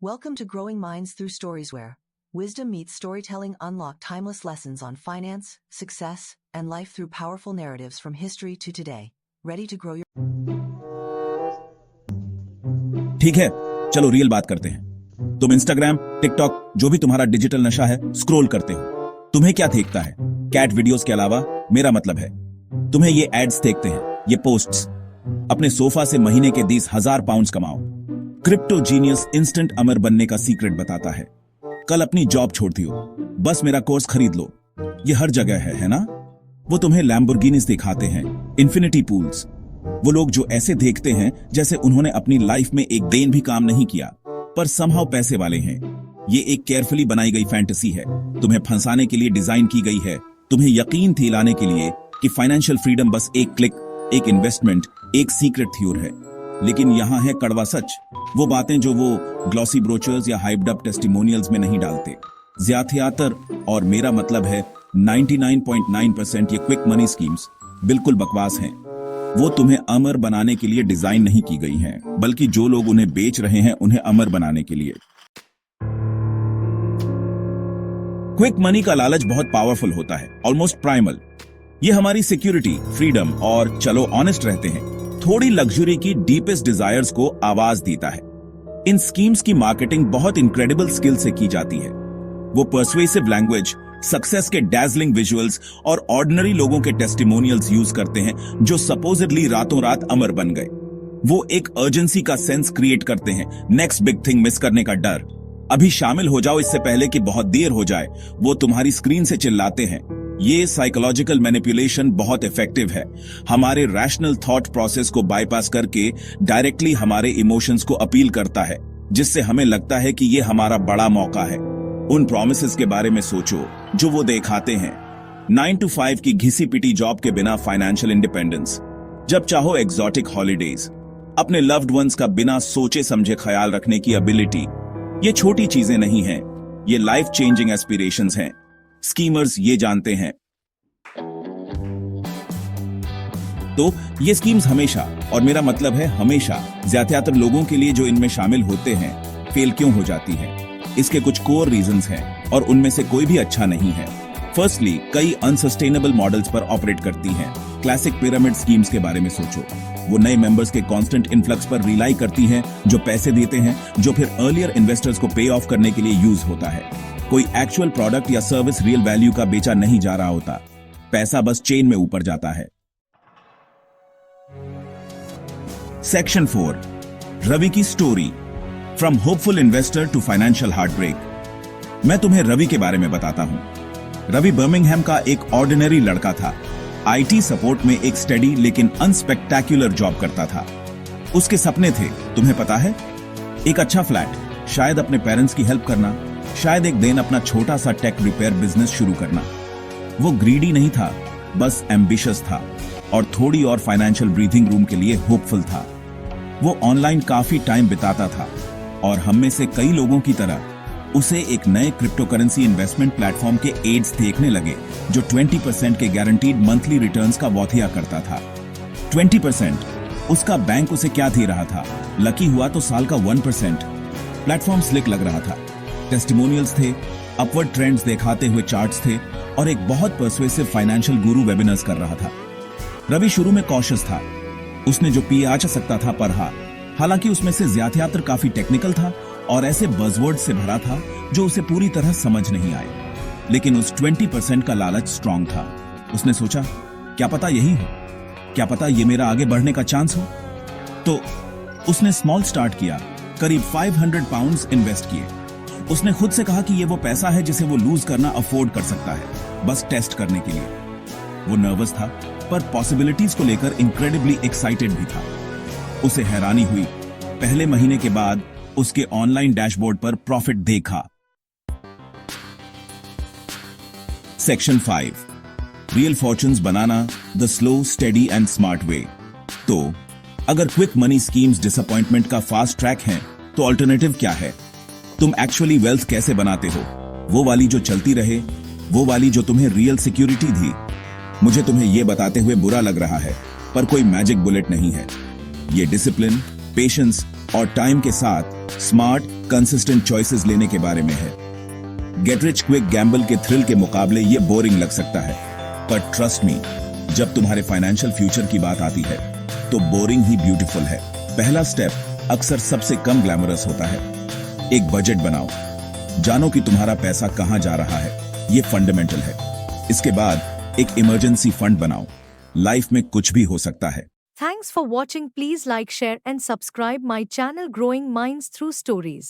Welcome to Growing Minds Through Stories, where wisdom meets storytelling. Unlock timeless lessons on finance, success, and life through powerful narratives from history to today. Ready to grow your... ठीक है, चलो real बात करते हैं। तुम Instagram, TikTok, जो भी तुम्हारा डिजिटल नशा है, स्क्रॉल करते हो। तुम्हें क्या देखता है? कैट वीडियोस के अलावा मेरा मतलब है, तुम्हें ये एड्स देखते हैं, ये पोस्ट्स। अपने सोफा से महीने के 20,000 पाउंड कमाओ। क्रिप्टो जीनियस इंस्टेंट अमर बनने का सीक्रेट बताता है। कल अपनी जॉब छोड़ दियो, बस मेरा कोर्स खरीद लो। ये हर जगह है ना? वो तुम्हें लैम्बोर्गिनीज दिखाते हैं, इन्फिनिटी पूल्स। वो लोग जो ऐसे देखते हैं जैसे उन्होंने अपनी लाइफ में एक दिन भी काम नहीं किया, पर समहाउ पैसे वाले हैं। ये एक केयरफुली बनाई गई फैंटेसी है, तुम्हें फंसाने के लिए डिजाइन की गई है। तुम्हें यकीन दिलाने के लिए कि फाइनेंशियल फ्रीडम बस एक क्लिक, एक इन्वेस्टमेंट, एक सीक्रेट थ्योर है। लेकिन यहां है कड़वा सच, वो बातें जो वो ग्लॉसी ब्रोचर्स या हाइप्ड अप टेस्टिमोनियल्स में नहीं डालते। ज्यादातर, और मेरा मतलब है 99.9%, ये क्विक मनी स्कीम्स बिल्कुल बकवास हैं। वो तुम्हें अमर बनाने के लिए डिजाइन नहीं की गई हैं, बल्कि जो लोग उन्हें बेच रहे हैं उन्हें अमर बनाने के लिए। क्विक मनी का लालच बहुत पावरफुल होता है, ऑलमोस्ट प्राइमल। ये हमारी सिक्योरिटी, फ्रीडम और चलो ऑनेस्ट रहते हैं, थोड़ी लग्जरी की डीपेस्ट डिजायर्स को आवाज देता है। इन स्कीम्स की मार्केटिंग बहुत इनक्रेडिबल स्किल से की जाती है। वो पर्सुएसिव लैंग्वेज, सक्सेस के डैजलिंग विजुअल्स और ऑर्डिनरी लोगों के टेस्टिमोनियल्स यूज करते हैं जो सपोजिडली रातों रात अमर बन गए। वो एक अर्जेंसी का सेंस क्रिएट करते हैं, नेक्स्ट बिग थिंग मिस करने का डर। अभी शामिल हो जाओ इससे पहले कि बहुत देर हो जाए, वो तुम्हारी स्क्रीन से चिल्लाते हैं। ये साइकोलॉजिकल मैनिपुलेशन बहुत इफेक्टिव है। हमारे रैशनल थॉट प्रोसेस को बाईपास करके डायरेक्टली हमारे इमोशंस को अपील करता है, जिससे हमें लगता है कि ये हमारा बड़ा मौका है। उन प्रोमिसेस के बारे में सोचो जो वो दिखाते हैं। 9 to 5 की घिसी पिटी जॉब के बिना फाइनेंशियल इंडिपेंडेंस, जब चाहो एग्जॉटिक हॉलीडेज, अपने लव्ड वंस का बिना सोचे समझे ख्याल रखने की एबिलिटी। ये छोटी चीजें नहीं हैं, ये लाइफ चेंजिंग एस्पिरेशंस हैं। स्कीमर्स ये जानते हैं। तो ये स्कीम्स हमेशा, और मेरा मतलब है हमेशा, ज्यादातर लोगों के लिए जो इनमें शामिल होते हैं, फेल क्यों हो जाती है? इसके कुछ कोर रीजंस हैं, और उनमें से कोई भी अच्छा नहीं है। फर्स्टली, कई अनसस्टेनेबल मॉडल्स पर ऑपरेट करती हैं। क्लासिक पिरामिड स्कीम्स के बारे में सोचो। वो नए मेंबर्स के कांस्टेंट इन्फ्लक्स पर रिलाई करती हैं, जो पैसे देते हैं, जो फिर अर्लियर इन्वेस्टर्स को पे ऑफ करने के लिए यूज होता है। कोई एक्चुअल प्रोडक्ट या सर्विस रियल वैल्यू का बेचा नहीं जा रहा होता, पैसा बस चेन में ऊपर जाता है। सेक्शन 4, रवि की story, from hopeful investor to financial heartbreak. मैं तुम्हें रवि के बारे में बताता हूं। रवि बर्मिंघम का एक ऑर्डिनरी लड़का था। आईटी सपोर्ट में एक स्टडी लेकिन अनस्पेक्टेक्युलर जॉब करता था। उसके सपने थे, तुम्हें पता है, एक अच्छा फ्लैट, शायद अपने पेरेंट्स की हेल्प करना, शायद एक दिन अपना छोटा सा टेक रिपेयर बिजनेस शुरू करना। वो ग्रीडी नहीं था, बस एम्बिशियस था, और थोड़ी और फाइनेंशियल ब्रीथिंग रूम के लिए होपफुल था। वो ऑनलाइन काफी टाइम बिताता था, और हम में से कई लोगों की तरह उसे एक नए क्रिप्टो करेंसी इन्वेस्टमेंट प्लेटफॉर्म के एड्स देखने लगे, जो 20% के गारंटीड मंथली रिटर्न्स का वॉथिया करता था। 20%, उसका बैंक उसे क्या दे रहा था? लकी हुआ तो साल का 1%। प्लेटफॉर्म स्लिक लग रहा था, टेस्टिमोनियल्स थे, अपवर्ड ट्रेंड्स दिखाते हुए चार्ट्स थे, और एक बहुत पर्सुएसिव फाइनेंशियल गुरु वेबिनार्स कर रहा था। रवि शुरू में कॉशियस था। उसने जो पिया आ सकता था पढ़ा, हालांकि उसमें से ज्यादातर काफी टेक्निकल था और ऐसे बज़वर्ड से भरा था जो उसे पूरी तरह समझ नहीं आए। लेकिन उस 20% का लालच स्ट्रांग था। उसने सोचा, क्या पता यही हो, क्या पता ये मेरा आगे बढ़ने का चांस हो। तो उसने स्मॉल स्टार्ट किया, करीब 500 पाउंड्स इन्वेस्ट किए। उसने खुद से कहा कि ये वो पैसा है जिसे वो लूज करना अफोर्ड कर सकता है, बस टेस्ट करने के लिए। वो नर्वस था, पर पॉसिबिलिटीज को लेकर इनक्रेडिबली एक्साइटेड भी था। उसे हैरानी हुई, पहले महीने के बाद उसके ऑनलाइन डैशबोर्ड पर प्रॉफिट देखा। Section 5, real fortunes banana, the slow, steady and smart way. तो अगर क्विक मनी स्कीम्स डिसअपॉइंटमेंट का फास्ट ट्रैक है, तो अल्टरनेटिव क्या है? तुम एक्चुअली वेल्थ कैसे बनाते हो? वो वाली जो चलती रहे, वो वाली जो तुम्हें रियल सिक्योरिटी दी। मुझे तुम्हें यह बताते हुए बुरा लग रहा है, पर कोई मैजिक बुलेट नहीं है। ये डिसिप्लिन, पेशेंस और टाइम के साथ स्मार्ट कंसिस्टेंट चॉइसेस लेने के बारे में है। गेट रिच क्विक गैम्बल के थ्रिल के मुकाबले ये बोरिंग लग सकता है, पर ट्रस्ट मी, जब तुम्हारे फाइनेंशियल फ्यूचर की बात आती है तो बोरिंग ही ब्यूटीफुल है। पहला स्टेप अक्सर सबसे कम ग्लैमरस होता है। एक बजट बनाओ, जानो कि तुम्हारा पैसा कहां जा रहा है, ये फंडामेंटल है। इसके बाद एक इमरजेंसी फंड बनाओ, लाइफ में कुछ भी हो सकता है। Thanks for watching. Please like, share and subscribe my channel Growing Minds Through Stories.